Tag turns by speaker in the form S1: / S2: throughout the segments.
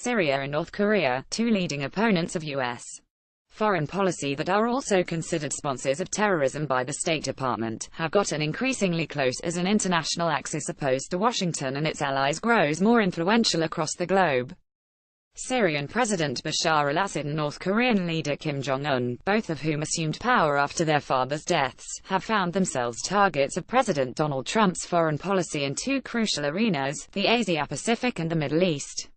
S1: Syria and North Korea, two leading opponents of U.S. foreign policy that are also considered sponsors of terrorism by the State Department, have gotten increasingly close as an international axis opposed to Washington and its allies grows more influential across the globe. Syrian President Bashar al-Assad and North Korean leader Kim Jong-un, both of whom assumed power after their fathers' deaths, have found themselves targets of President Donald Trump's foreign policy in two crucial arenas, the Asia-Pacific and the Middle East.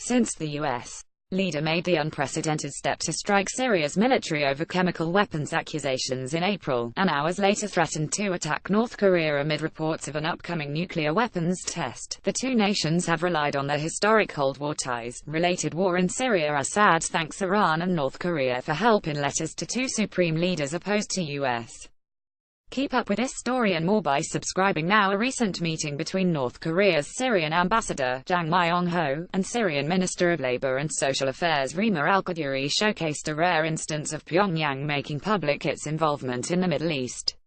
S1: Since the U.S. leader made the unprecedented step to strike Syria's military over chemical weapons accusations in April, and hours later threatened to attack North Korea amid reports of an upcoming nuclear weapons test, the two nations have relied on their historic Cold War ties. Related war in Syria. Assad thanks Iran and North Korea for help in letters to two supreme leaders opposed to U.S. Keep up with this story and more by subscribing now. A recent meeting between North Korea's Syrian ambassador, Jang Myong-ho, and Syrian Minister of Labor and Social Affairs Rima al-Qaduri showcased a rare instance of Pyongyang making public its involvement in the Middle East.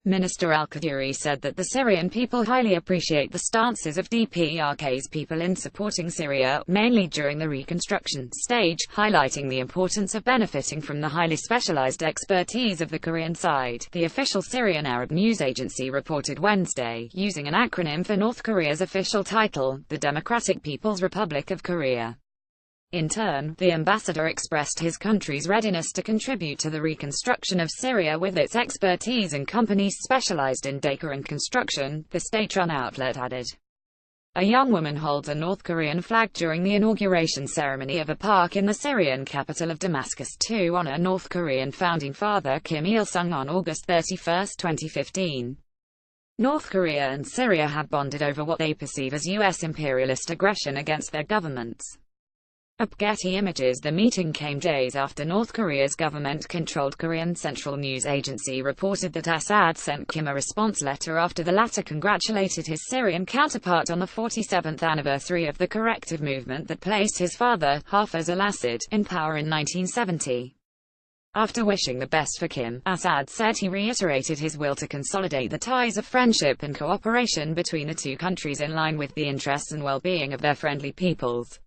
S1: Minister al-Qaduri said that the Syrian people highly appreciate the stances of DPRK's people in supporting Syria, mainly during the reconstruction stage, highlighting the importance of benefiting from the highly specialized expertise of the Korean side. The official Syrian Arab news agency reported Wednesday, using an acronym for North Korea's official title, the Democratic People's Republic of Korea. In turn, the ambassador expressed his country's readiness to contribute to the reconstruction of Syria with its expertise and companies specialized in data and construction, the state-run outlet added. A young woman holds a North Korean flag during the inauguration ceremony of a park in the Syrian capital of Damascus to honor North Korean founding father Kim Il-sung on August 31, 2015. North Korea and Syria have bonded over what they perceive as U.S. imperialist aggression against their governments. Getty Images. The meeting came days after North Korea's government-controlled Korean Central News Agency reported that Assad sent Kim a response letter after the latter congratulated his Syrian counterpart on the 47th anniversary of the corrective movement that placed his father, Hafez al-Assad, in power in 1970. After wishing the best for Kim, Assad said he reiterated his will to consolidate the ties of friendship and cooperation between the two countries in line with the interests and well-being of their friendly peoples.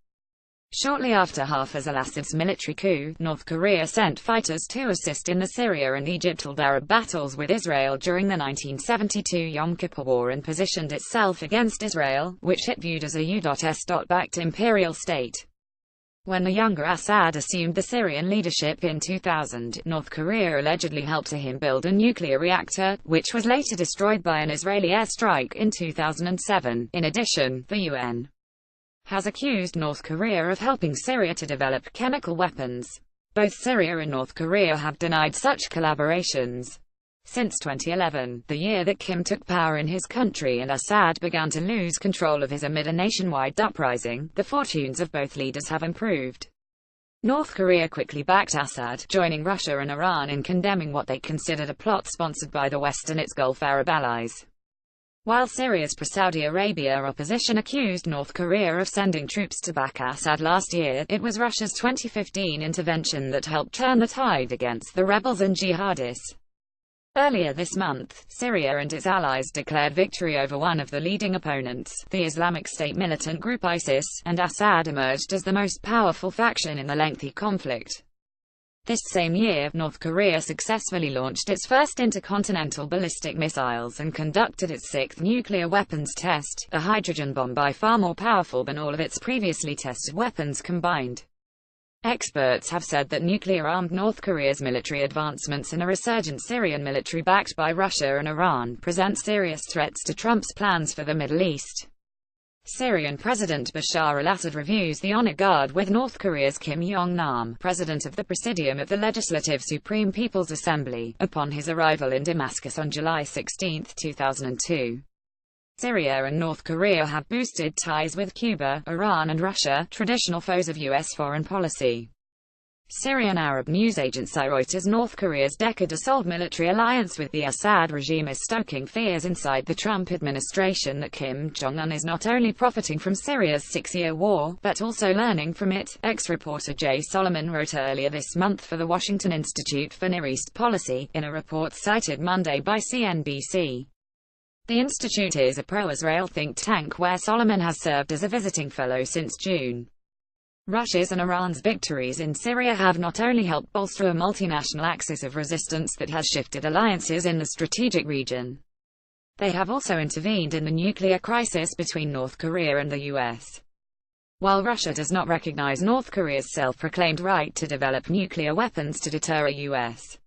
S1: Shortly after Hafez al-Assad's military coup, North Korea sent fighters to assist in the Syria and Egypt-Arab battles with Israel during the 1972 Yom Kippur War and positioned itself against Israel, which it viewed as a U.S.-backed imperial state. When the younger Assad assumed the Syrian leadership in 2000, North Korea allegedly helped him build a nuclear reactor, which was later destroyed by an Israeli airstrike in 2007. In addition, the UN has accused North Korea of helping Syria to develop chemical weapons. Both Syria and North Korea have denied such collaborations. Since 2011, the year that Kim took power in his country and Assad began to lose control of his amid a nationwide uprising, the fortunes of both leaders have improved. North Korea quickly backed Assad, joining Russia and Iran in condemning what they considered a plot sponsored by the West and its Gulf Arab allies. While Syria's pro-Saudi Arabia opposition accused North Korea of sending troops to back Assad last year, it was Russia's 2015 intervention that helped turn the tide against the rebels and jihadists. Earlier this month, Syria and its allies declared victory over one of the leading opponents, the Islamic State militant group ISIS, and Assad emerged as the most powerful faction in the lengthy conflict. This same year, North Korea successfully launched its first intercontinental ballistic missiles and conducted its sixth nuclear weapons test, a hydrogen bomb by far more powerful than all of its previously tested weapons combined. Experts have said that nuclear-armed North Korea's military advancements and a resurgent Syrian military backed by Russia and Iran present serious threats to Trump's plans for the Middle East. Syrian President Bashar al-Assad reviews the honor guard with North Korea's Kim Jong-nam, president of the Presidium of the Legislative Supreme People's Assembly, upon his arrival in Damascus on July 16, 2002. Syria and North Korea have boosted ties with Cuba, Iran and Russia, traditional foes of U.S. foreign policy. Syrian Arab news agency Reuters. North Korea's decade-old military alliance with the Assad regime is stoking fears inside the Trump administration that Kim Jong-un is not only profiting from Syria's six-year war, but also learning from it, ex-reporter Jay Solomon wrote earlier this month for the Washington Institute for Near East Policy, in a report cited Monday by CNBC. The institute is a pro-Israel think tank where Solomon has served as a visiting fellow since June. Russia's and Iran's victories in Syria have not only helped bolster a multinational axis of resistance that has shifted alliances in the strategic region, they have also intervened in the nuclear crisis between North Korea and the US. While Russia does not recognize North Korea's self-proclaimed right to develop nuclear weapons to deter a US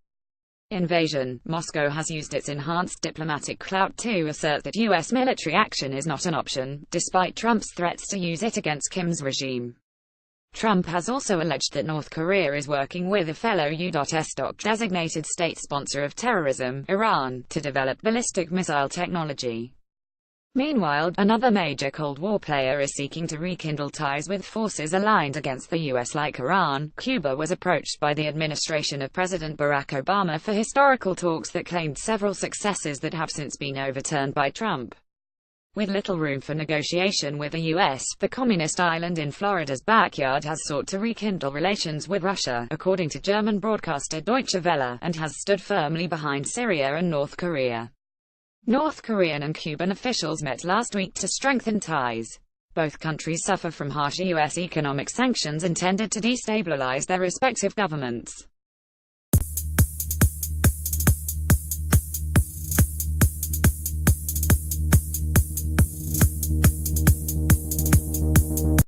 S1: invasion, Moscow has used its enhanced diplomatic clout to assert that US military action is not an option, despite Trump's threats to use it against Kim's regime. Trump has also alleged that North Korea is working with a fellow U.S. designated state sponsor of terrorism, Iran, to develop ballistic missile technology. Meanwhile, another major Cold War player is seeking to rekindle ties with forces aligned against the U.S. like Iran. Cuba was approached by the administration of President Barack Obama for historical talks that claimed several successes that have since been overturned by Trump. With little room for negotiation with the U.S., the communist island in Florida's backyard has sought to rekindle relations with Russia, according to German broadcaster Deutsche Welle, and has stood firmly behind Syria and North Korea. North Korean and Cuban officials met last week to strengthen ties. Both countries suffer from harsh U.S. economic sanctions intended to destabilize their respective governments.